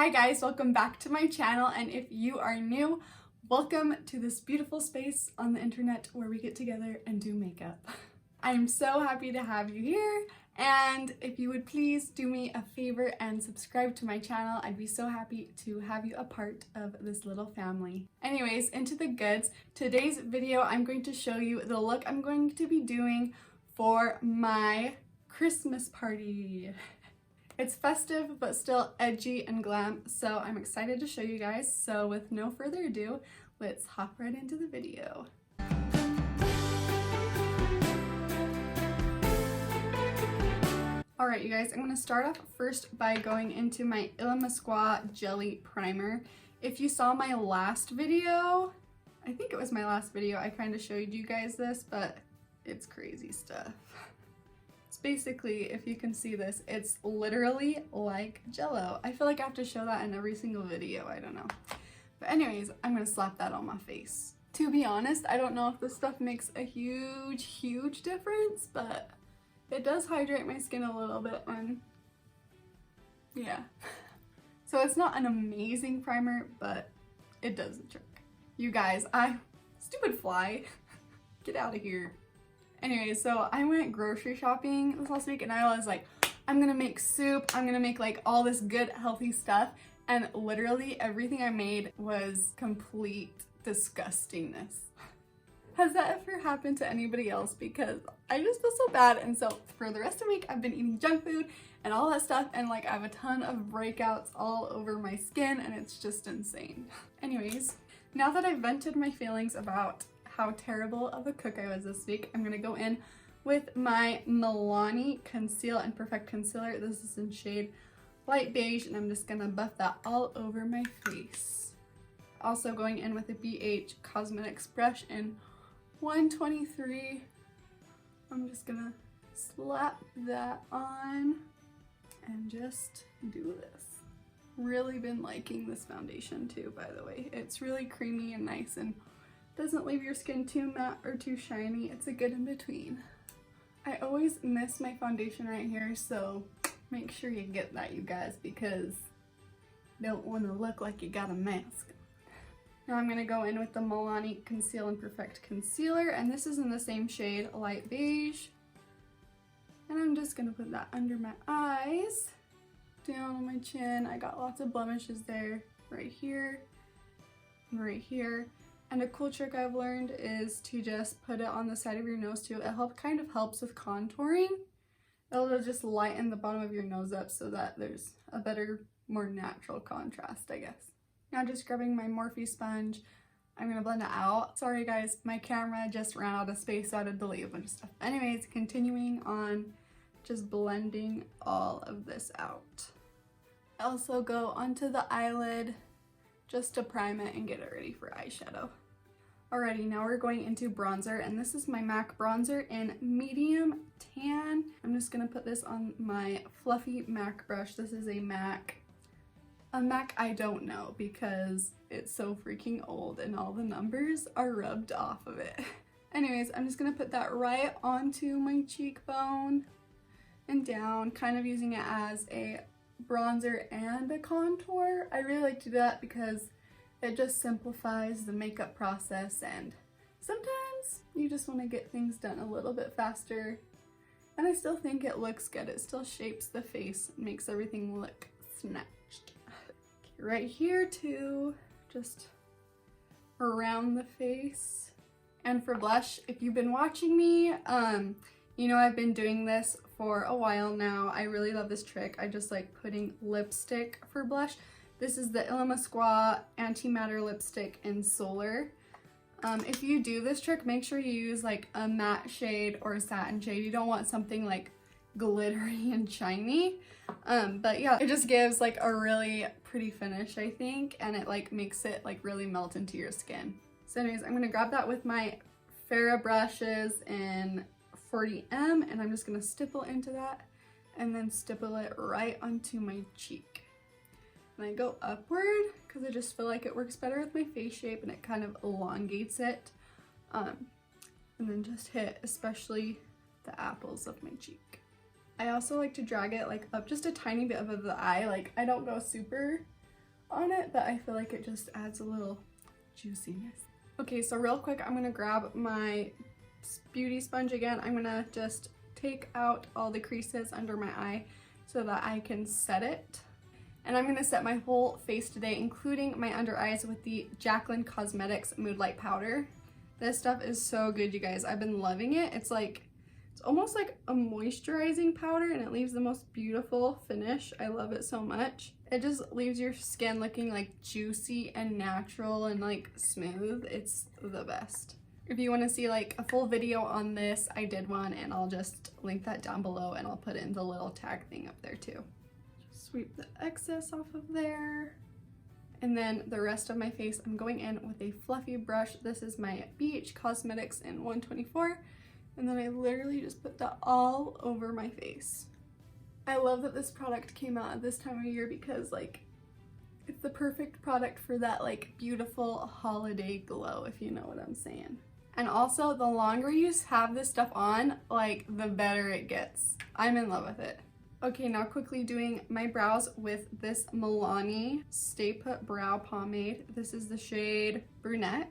Hi guys, welcome back to my channel, and if you are new, welcome to this beautiful space on the internet where we get together and do makeup. I'm so happy to have you here, and if you would please do me a favor and subscribe to my channel, I'd be so happy to have you a part of this little family. Anyways, into the goods. Today's video, I'm going to show you the look I'm going to be doing for my Christmas party. It's festive, but still edgy and glam, so I'm excited to show you guys. So with no further ado, let's hop right into the video. Alright you guys, I'm going to start off first by going into my Illamasqua Jelly Primer. If you saw my last video, I think it was my last video, I kind of showed you guys this, but it's crazy stuff. Basically, if you can see this, it's literally like Jello. I feel like I have to show that in every single video, I don't know. But anyways, I'm gonna slap that on my face. To be honest, I don't know if this stuff makes a huge difference, but it does hydrate my skin a little bit, and yeah. So it's not an amazing primer, but it does the trick. You guys, stupid fly, get out of here. Anyway, so I went grocery shopping this last week and I was like, I'm gonna make soup, I'm gonna make like all this good healthy stuff, and literally everything I made was complete disgustingness. Has that ever happened to anybody else? Because I just feel so bad, and so for the rest of the week I've been eating junk food and all that stuff, and like I have a ton of breakouts all over my skin and it's just insane. Anyways, now that I've vented my feelings about how terrible of a cook I was this week, I'm gonna go in with my Milani Conceal and Perfect Concealer. This is in shade Light Beige, and I'm just gonna buff that all over my face. Also going in with a BH Cosmetics brush in 123. I'm just gonna slap that on and just do this. Really been liking this foundation too, by the way. It's really creamy and nice and doesn't leave your skin too matte or too shiny. It's a good in between. I always miss my foundation right here, so make sure you get that, you guys, because you don't want to look like you got a mask. Now I'm going to go in with the Milani Conceal and Perfect Concealer, and this is in the same shade Light Beige. And I'm just going to put that under my eyes, down on my chin. I got lots of blemishes there, right here, and right here. And a cool trick I've learned is to just put it on the side of your nose too. It kind of helps with contouring. It'll just lighten the bottom of your nose up so that there's a better, more natural contrast, I guess. Now just grabbing my Morphe sponge, I'm gonna blend it out. Sorry guys, my camera just ran out of space, so I had to delete a bunch of stuff. Anyways, continuing on, just blending all of this out. I also go onto the eyelid just to prime it and get it ready for eyeshadow. Alrighty, now we're going into bronzer, and this is my MAC bronzer in medium tan. I'm just gonna put this on my fluffy MAC brush. This is a MAC I don't know because it's so freaking old and all the numbers are rubbed off of it. Anyways, I'm just gonna put that right onto my cheekbone and down, kind of using it as a bronzer and a contour. I really like to do that because it just simplifies the makeup process, and sometimes you just want to get things done a little bit faster, and I still think it looks good. It still shapes the face, makes everything look snatched. Right here too, just around the face. And for blush, if you've been watching me, you know I've been doing this for a while now. I really love this trick. I just like putting lipstick for blush. This is the Illamasqua Antimatter lipstick in Solar. If you do this trick, make sure you use like a matte shade or a satin shade. You don't want something like glittery and shiny. But yeah, it just gives like a really pretty finish, I think, and it like makes it like really melt into your skin. So anyways, I'm gonna grab that with my Farrah brushes in 40M, and I'm just gonna stipple into that and then stipple it right onto my cheek. And I go upward because I just feel like it works better with my face shape and it kind of elongates it. And then just hit especially the apples of my cheek. I also like to drag it like up just a tiny bit above the eye. Like I don't go super on it, but I feel like it just adds a little juiciness. Okay, so real quick, I'm gonna grab my beauty sponge again. I'm gonna just take out all the creases under my eye so that I can set it. And I'm gonna set my whole face today, including my under eyes, with the Jaclyn Cosmetics Mood Light Powder. This stuff is so good, you guys. I've been loving it. It's almost like a moisturizing powder, and it leaves the most beautiful finish. I love it so much. It just leaves your skin looking like juicy and natural and like smooth. It's the best. If you want to see like a full video on this, I did one, and I'll just link that down below, and I'll put it in the little tag thing up there too. Just sweep the excess off of there. And then the rest of my face, I'm going in with a fluffy brush. This is my Beige Cosmetics in 124. And then I literally just put that all over my face. I love that this product came out at this time of year because like it's the perfect product for that like beautiful holiday glow, if you know what I'm saying. And also, the longer you have this stuff on, like the better it gets. I'm in love with it. Okay, now quickly doing my brows with this Milani Stay Put Brow Pomade. This is the shade Brunette.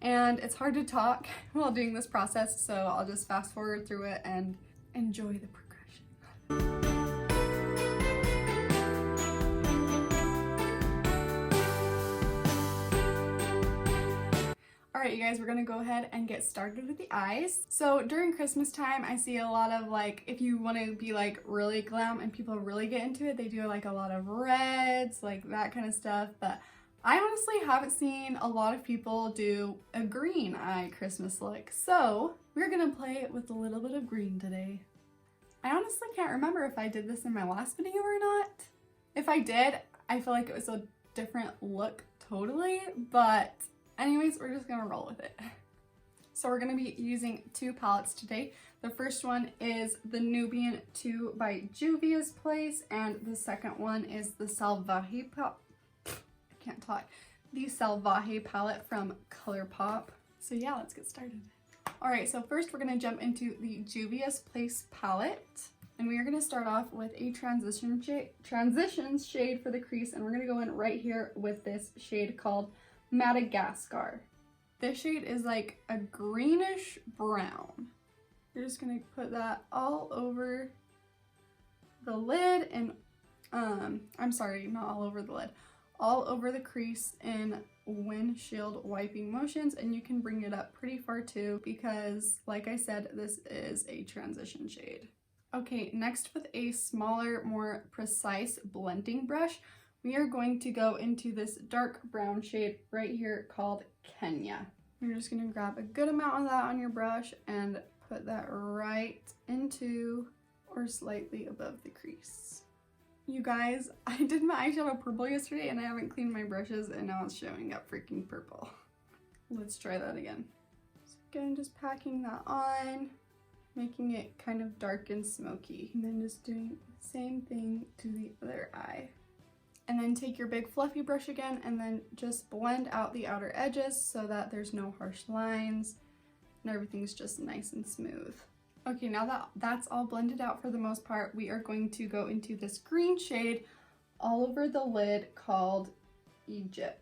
And it's hard to talk while doing this process, so I'll just fast forward through it and enjoy the progression. Alright, you guys, we're gonna go ahead and get started with the eyes. So during Christmas time, I see a lot of like, if you want to be like really glam and people really get into it, they do like a lot of reds, like that kind of stuff. But I honestly haven't seen a lot of people do a green eye Christmas look. So we're gonna play with a little bit of green today. I honestly can't remember if I did this in my last video or not. If I did, I feel like it was a different look totally, but anyways, we're just gonna roll with it. So we're gonna be using two palettes today. The first one is the Nubian 2 by Juvia's Place, and the second one is the Salvaje the Salvaje palette from Colourpop. So yeah, let's get started. Alright, so first we're gonna jump into the Juvia's Place palette, and we are gonna start off with a transitions shade for the crease, and we're gonna go in right here with this shade called Madagascar. This shade is like a greenish brown. You're just gonna put that all over the lid, and I'm sorry, not all over the lid, all over the crease in windshield wiping motions, and you can bring it up pretty far too because, like I said, this is a transition shade. Okay, next with a smaller, more precise blending brush, we are going to go into this dark brown shade right here called Kenya. You're just going to grab a good amount of that on your brush and put that right into or slightly above the crease. You guys, I did my eyeshadow purple yesterday and I haven't cleaned my brushes, and now it's showing up freaking purple. Let's try that again. So again, just packing that on, making it kind of dark and smoky, and then just doing the same thing to the other eye. And then take your big fluffy brush again and then just blend out the outer edges so that there's no harsh lines and everything's just nice and smooth. Okay, now that that's all blended out for the most part, we are going to go into this green shade all over the lid called Egypt.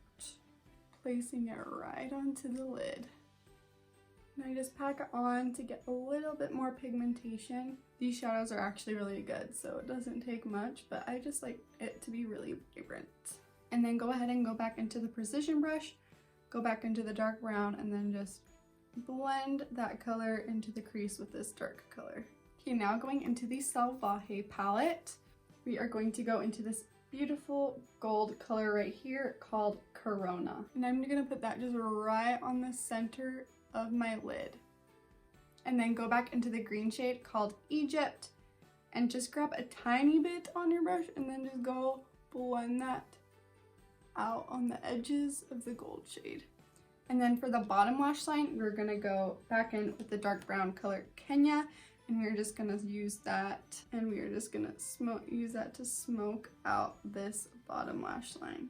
Placing it right onto the lid. And I just pack it on to get a little bit more pigmentation. These shadows are actually really good, so it doesn't take much, but I just like it to be really vibrant. And then go ahead and go back into the precision brush, go back into the dark brown, and then just blend that color into the crease with this dark color. Okay, now going into the Salvaje palette, we are going to go into this beautiful gold color right here called Corona. And I'm gonna put that just right on the center of my lid. And then go back into the green shade called Egypt and just grab a tiny bit on your brush and then just go blend that out on the edges of the gold shade. And then for the bottom lash line, we're gonna go back in with the dark brown color Kenya, and we're just gonna use that, and we are just gonna use that to smoke out this bottom lash line.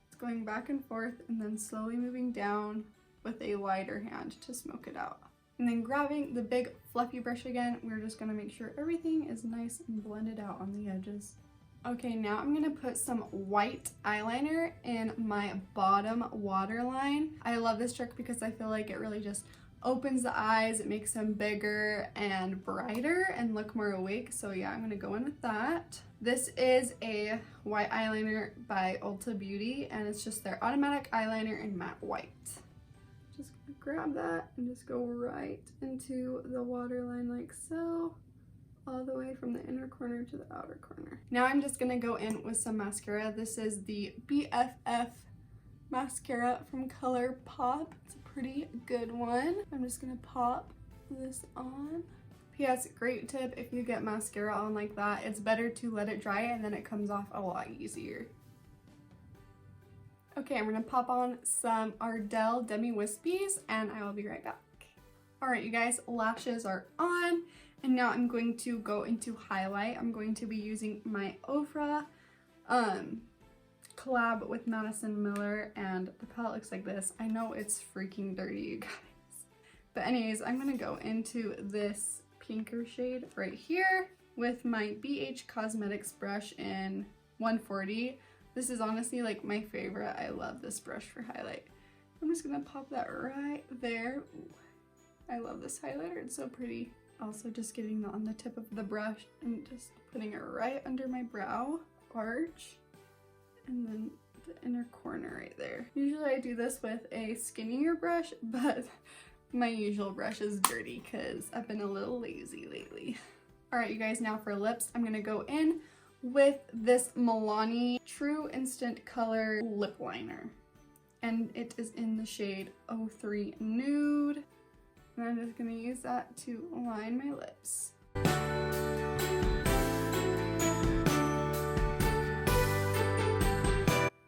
It's going back and forth and then slowly moving down with a lighter hand to smoke it out. And then grabbing the big fluffy brush again, we're just gonna make sure everything is nice and blended out on the edges. Okay, now I'm gonna put some white eyeliner in my bottom waterline. I love this trick because I feel like it really just opens the eyes, it makes them bigger and brighter and look more awake. So yeah, I'm gonna go in with that. This is a white eyeliner by Ulta Beauty, and it's just their automatic eyeliner in matte white. Just gonna grab that and just go right into the waterline like so, all the way from the inner corner to the outer corner. Now I'm just gonna go in with some mascara. This is the BFF Mascara from Colourpop. It's a pretty good one. I'm just gonna pop this on. P.S. great tip, if you get mascara on like that, it's better to let it dry and then it comes off a lot easier. Okay, I'm gonna pop on some Ardell Demi Wispies and I will be right back. Alright you guys, lashes are on, and now I'm going to go into highlight. I'm going to be using my Ofra collab with Madison Miller, and the palette looks like this. I know it's freaking dirty, you guys. But anyways, I'm gonna go into this pinker shade right here with my BH Cosmetics brush in 140. This is honestly like my favorite. I love this brush for highlight. I'm just gonna pop that right there. Ooh, I love this highlighter, it's so pretty. Also just getting that on the tip of the brush and just putting it right under my brow arch. And then the inner corner right there. Usually I do this with a skinnier brush, but my usual brush is dirty because I've been a little lazy lately. Alright you guys, now for lips, I'm gonna go in with this Milani True Instant Color lip liner. And it is in the shade 03 Nude. And I'm just gonna use that to line my lips.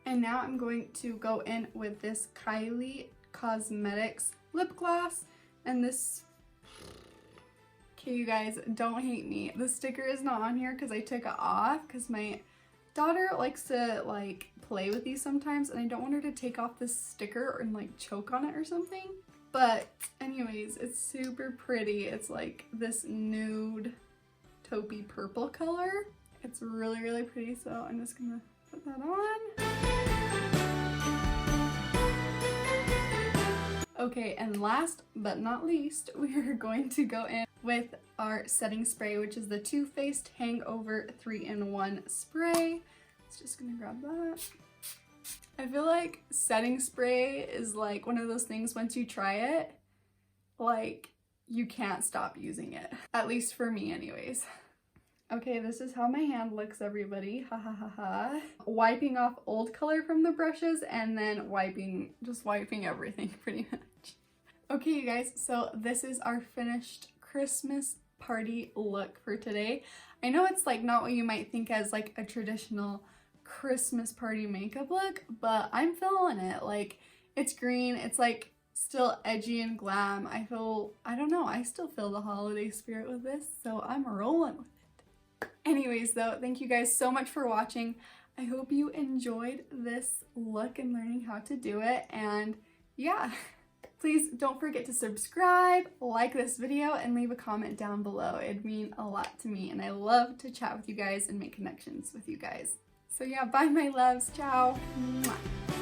And now I'm going to go in with this Kylie Cosmetics lip gloss, and this, okay you guys, don't hate me, the sticker is not on here because I took it off because my daughter likes to like play with these sometimes and I don't want her to take off this sticker and like choke on it or something. But anyways, it's super pretty. It's like this nude taupey purple color. It's really, really pretty, so I'm just gonna put that on. Okay, and last but not least, we are going to go in with our setting spray, which is the Too Faced Hangover 3-in-1 spray. It's just gonna grab that. I feel like setting spray is like one of those things, once you try it, like you can't stop using it. At least for me anyways. Okay, this is how my hand looks, everybody. Ha ha ha ha. Wiping off old color from the brushes and then just wiping everything pretty much. Okay, you guys, so this is our finished Christmas party look for today. I know it's like not what you might think as like a traditional Christmas party makeup look, but I'm feeling it. Like, it's green, it's like still edgy and glam. I don't know, I still feel the holiday spirit with this, so I'm rolling with it. Anyways though, thank you guys so much for watching. I hope you enjoyed this look and learning how to do it, and yeah. Please don't forget to subscribe, like this video, and leave a comment down below. It'd mean a lot to me, and I love to chat with you guys and make connections with you guys. So yeah, bye my loves, ciao. Mwah.